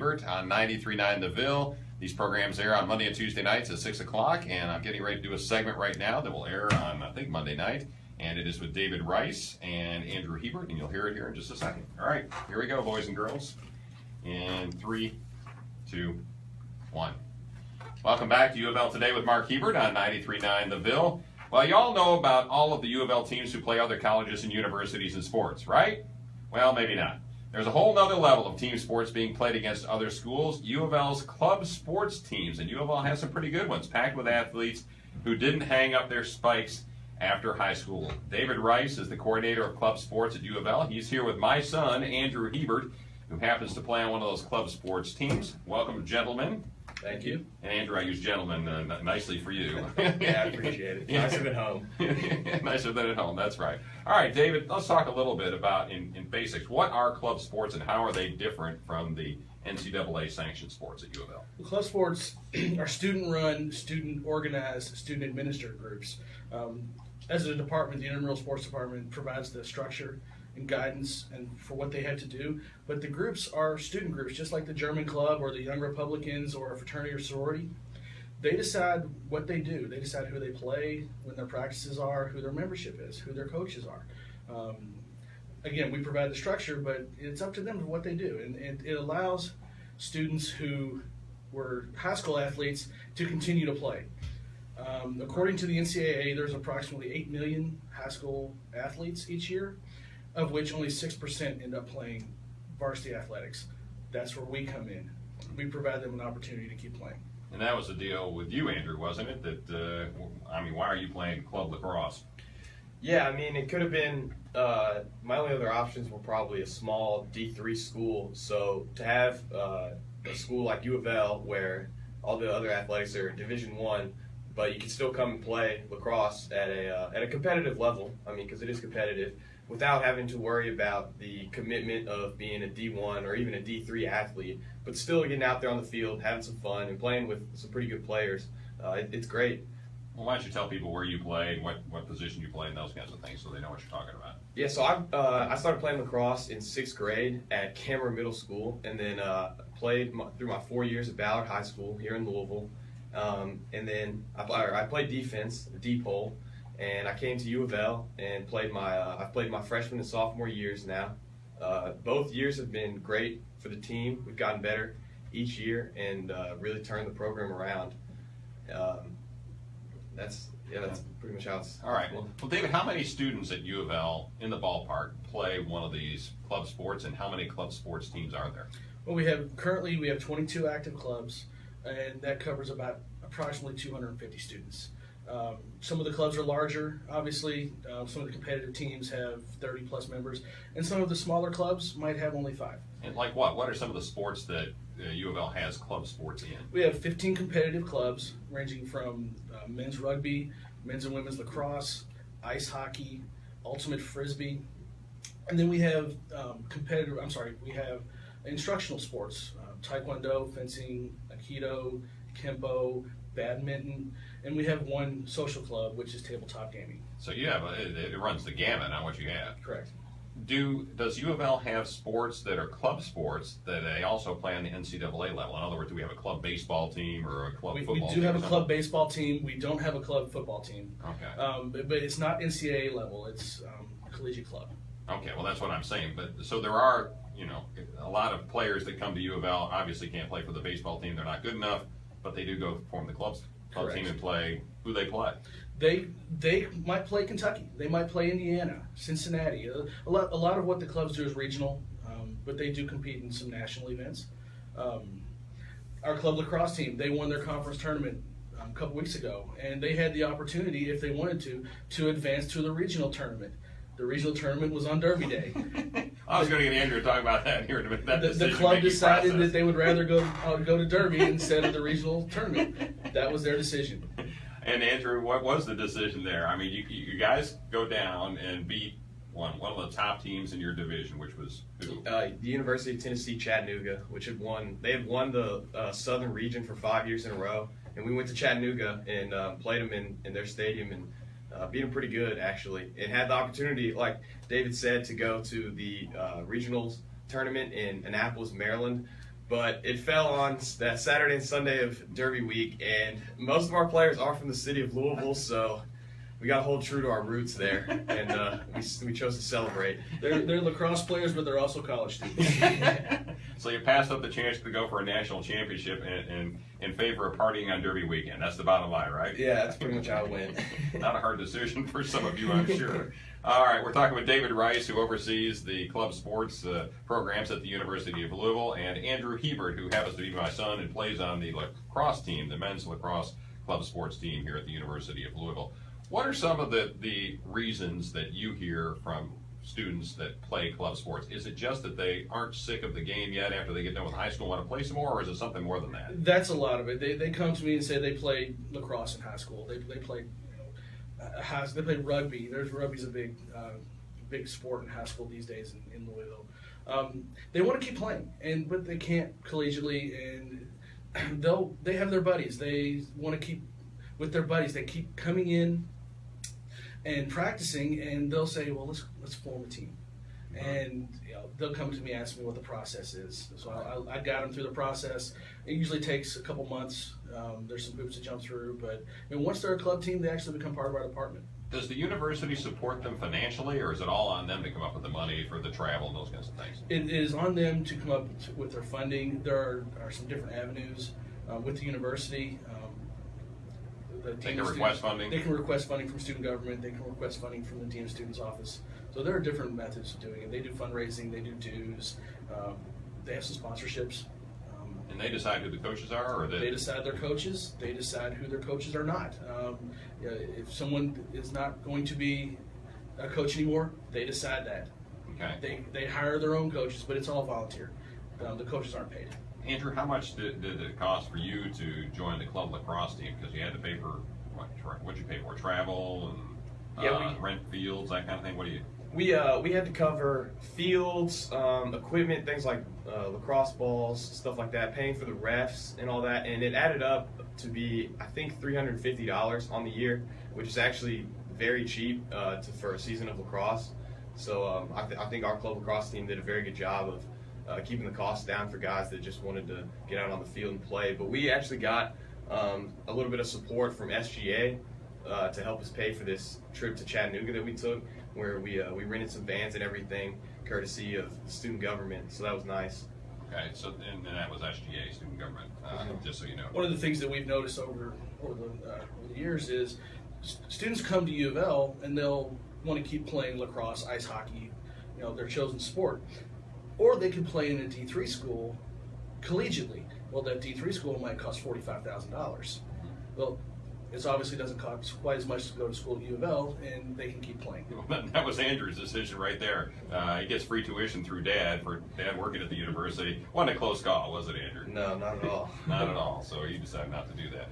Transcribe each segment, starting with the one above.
On 93.9 The Ville. These programs air on Monday and Tuesday nights at 6 o'clock, and I'm getting ready to do a segment right now that will air on, I think, Monday night, and it is with David Rice and Andrew Hebert, and you'll hear it here in just a second. All right, here we go, boys and girls. In 3, 2, 1. Welcome back to UofL Today with Mark Hebert on 93.9 The Ville. Well, you all know about all of the UofL teams who play other colleges and universities in sports, right? Well, maybe not. There's a whole nother level of team sports being played against other schools, UofL's club sports teams, and UofL has some pretty good ones, packed with athletes who didn't hang up their spikes after high school. David Rice is the coordinator of club sports at UofL. He's here with my son, Andrew Hebert, who happens to play on one of those club sports teams. Welcome, gentlemen. Thank you. And Andrew, I use gentlemen nicely for you. Yeah, I appreciate it. Nicer than home. Nicer than at home, that's right. All right, David, let's talk a little bit about, in basics, what are club sports and how are they different from the NCAA sanctioned sports at UofL? Well, club sports are student-run, student-organized, student-administered groups. As a department, the intramural sports department provides the structure and guidance and for what they have to do, but the groups are student groups, just like the German club or the Young Republicans or a fraternity or sorority. They decide what they do. They decide who they play, when their practices are, who their membership is, who their coaches are. Again, we provide the structure, but it's up to them for what they do, and it allows students who were high school athletes to continue to play. According to the NCAA, there's approximately 8 million high school athletes each year, of which only 6% end up playing varsity athletics. That's where we come in. We provide them an opportunity to keep playing. And that was the deal with you, Andrew, wasn't it? That why are you playing club lacrosse? Yeah, I mean, it could have been, my only other options were probably a small D3 school. So to have a school like UofL where all the other athletics are Division I, but you can still come and play lacrosse at a competitive level, I mean, because it is competitive, without having to worry about the commitment of being a D1 or even a D3 athlete, but still getting out there on the field, having some fun, and playing with some pretty good players. It's great. Well, why don't you tell people where you play, what position you play, and those kinds of things, so they know what you're talking about. Yeah, so I started playing lacrosse in 6th grade at Cameron Middle School, and then played through my 4 years at Ballard High School here in Louisville. And then I played defense, D-pole, and I came to UofL and played I've played my freshman and sophomore years now. Both years have been great for the team. We've gotten better each year and really turned the program around. That's pretty much how it's. All right. Well, David, how many students at UofL in the ballpark play one of these club sports, and how many club sports teams are there? Well, currently we have 22 active clubs, and that covers about approximately 250 students. Some of the clubs are larger, obviously. Some of the competitive teams have 30 plus members, and some of the smaller clubs might have only 5. And like what? What are some of the sports that UofL has club sports in? We have 15 competitive clubs ranging from men's rugby, men's and women's lacrosse, ice hockey, ultimate frisbee, and then we have we have instructional sports, taekwondo, fencing, aikido, kempo, badminton, and we have one social club, which is tabletop gaming. So you have it runs the gamut on what you have. Correct. Does UofL have sports that are club sports that they also play on the NCAA level? In other words, do we have a club baseball team or a club football team? We do have a club baseball team. We don't have a club football team. Okay. But it's not NCAA level. It's collegiate club. Okay, well that's what I'm saying. But so there are, a lot of players that come to UofL obviously can't play for the baseball team. They're not good enough, but they do go form the club team and play. Who they play? They might play Kentucky. They might play Indiana, Cincinnati. A lot of what the clubs do is regional, but they do compete in some national events. Our club lacrosse team, they won their conference tournament a couple weeks ago, and they had the opportunity, if they wanted to advance to the regional tournament. The regional tournament was on Derby Day. I was going to get Andrew to talk about that here in a minute. The club decided that they would rather go to Derby instead of the regional tournament. That was their decision. And Andrew, what was the decision there? I mean, you guys go down and beat one of the top teams in your division, which was who? The University of Tennessee Chattanooga, which had won the Southern region for 5 years in a row. And we went to Chattanooga and played them in their stadium and beat them pretty good, actually. And had the opportunity, like David said, to go to the regionals tournament in Annapolis, Maryland. but it fell on that Saturday and Sunday of Derby week, and most of our players are from the city of Louisville, so we got to hold true to our roots there, and we chose to celebrate. They're lacrosse players, but they're also college students. So you passed up the chance to go for a national championship in favor of partying on Derby weekend. That's the bottom line, right? Yeah, that's pretty much how it went. Not a hard decision for some of you, I'm sure. All right, we're talking with David Rice, who oversees the club sports programs at the University of Louisville, and Andrew Hebert, who happens to be my son and plays on the lacrosse team, the men's lacrosse club sports team here at the University of Louisville. What are some of the reasons that you hear from students that play club sports? Is it just that they aren't sick of the game yet after they get done with high school and want to play some more, or is it something more than that? That's a lot of it. They come to me and say they played lacrosse in high school. They play they play rugby. Rugby's a big sport in high school these days in Louisville. They want to keep playing, but they can't collegiately, and they have their buddies. They want to keep with their buddies. They keep coming in and practicing, and they'll say, well, let's form a team. And they'll come to me, ask me what the process is. So I guide them through the process. It usually takes a couple months. There's some hoops to jump through, but once they're a club team, they actually become part of our department. Does the university support them financially, or is it all on them to come up with the money for the travel and those kinds of things? It is on them to come up with their funding. There are some different avenues with the university. They can request funding? They can request funding from student government. They can request funding from the Dean of Students office. So there are different methods of doing it. They do fundraising. They do dues. They have some sponsorships. And they decide who the coaches are, or they decide their coaches. They decide who their coaches are not. If someone is not going to be a coach anymore, they decide that. Okay. They hire their own coaches, but it's all volunteer. The coaches aren't paid. Andrew, how much did it cost for you to join the club lacrosse team? Because you had to pay for, what'd you pay for? Travel and rent fields, that kind of thing? What do you? We had to cover fields, equipment, things like lacrosse balls, stuff like that, paying for the refs and all that, and it added up to be, I think, $350 on the year, which is actually very cheap for a season of lacrosse. So I think our club lacrosse team did a very good job of keeping the costs down for guys that just wanted to get out on the field and play. But we actually got a little bit of support from SGA to help us pay for this trip to Chattanooga that we took, where we rented some vans and everything, courtesy of the student government. So that was nice. Okay, so and that was SGA, student government, just so you know. One of the things that we've noticed over the years is students come to UofL and they'll want to keep playing lacrosse, ice hockey, their chosen sport. Or they could play in a D3 school collegiately. Well, that D3 school might cost $45,000. Well, it obviously doesn't cost quite as much to go to school at UofL, and they can keep playing. That was Andrew's decision right there. He gets free tuition through Dad for Dad working at the university. Wasn't a close call, was it, Andrew? No, not at all. Not at all. So he decided not to do that.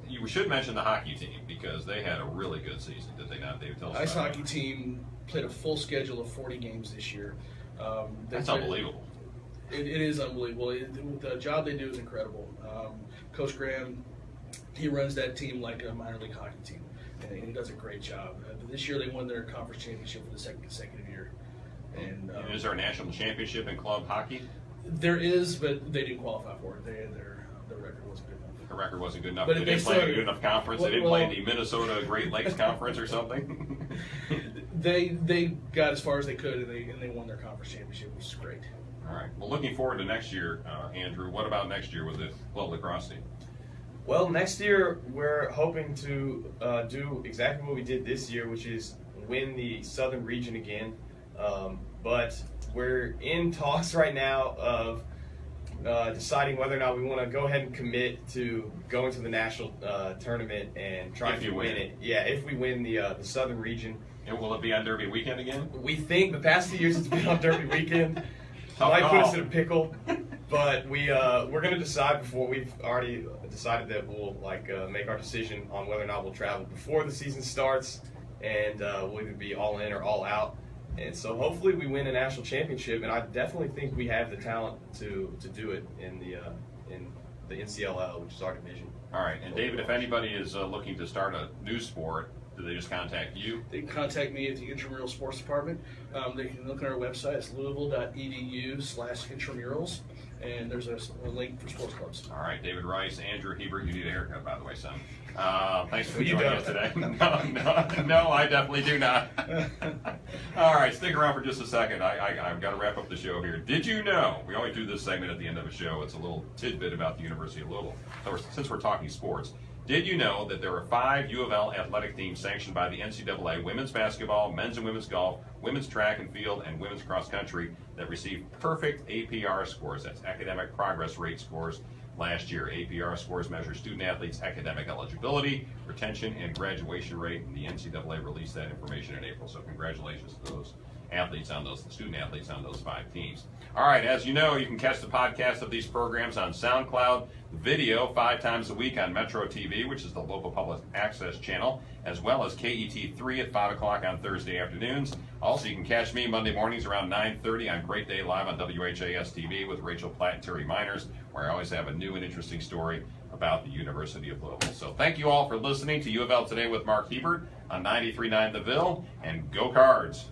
You should mention the hockey team because they had a really good season, did they not, Dave? Tell us. Ice hockey team played a full schedule of 40 games this year. That's unbelievable. It is unbelievable. The job they do is incredible. Coach Graham, he runs that team like a minor league hockey team, and he does a great job. This year they won their conference championship for the second consecutive year. And is there a national championship in club hockey? There is, but they didn't qualify for it. Their record wasn't good enough. The record wasn't good enough. But they didn't play a good enough conference. They didn't play in the Minnesota Great Lakes Conference or something. They got as far as they could, and they won their conference championship, which is great. All right. Well, looking forward to next year, Andrew. What about next year with the club lacrosse team? Well, next year we're hoping to do exactly what we did this year, which is win the Southern region again. But we're in talks right now of deciding whether or not we want to go ahead and commit to going to the national tournament and trying to win it. Yeah, if we win the Southern region. And will it be on Derby weekend again? We think the past few years it's been on Derby weekend. Might put us in a pickle, but we're going to decide before. We've already decided that we'll make our decision on whether or not we'll travel before the season starts, and we'll either be all in or all out. And so hopefully we win a national championship, and I definitely think we have the talent to do it in the NCLL, which is our division. All right, and David, if anybody is looking to start a new sport, do they just contact you? They can contact me at the Intramural Sports Department. They can look at our website. It's louisville.edu/intramurals. and there's a link for sports clubs. All right, David Rice, Andrew Hebert, you need a haircut, by the way, son. Thanks for You joining don't. us today. No, I definitely do not. All right, stick around for just a second. I've got to wrap up the show here. Did you know, we always do this segment at the end of a show, it's a little tidbit about the University of Louisville. So since we're talking sports, did you know that there are 5 U of L athletic teams sanctioned by the NCAA: women's basketball, men's and women's golf, women's track and field, and women's cross country that received perfect APR scores? That's academic progress rate scores. Last year, APR scores measure student athletes' academic eligibility, retention, and graduation rate, and the NCAA released that information in April. So congratulations to those athletes on those, student athletes on those 5 teams. All right, as you know, you can catch the podcast of these programs on SoundCloud, video 5 times a week on Metro TV, which is the local public access channel, as well as KET3 at 5 o'clock on Thursday afternoons. Also, you can catch me Monday mornings around 9:30 on Great Day Live on WHAS TV with Rachel Platt and Terry Miners, where I always have a new and interesting story about the University of Louisville. So thank you all for listening to U of L Today with Mark Hebert on 93.9 The Ville, and go Cards!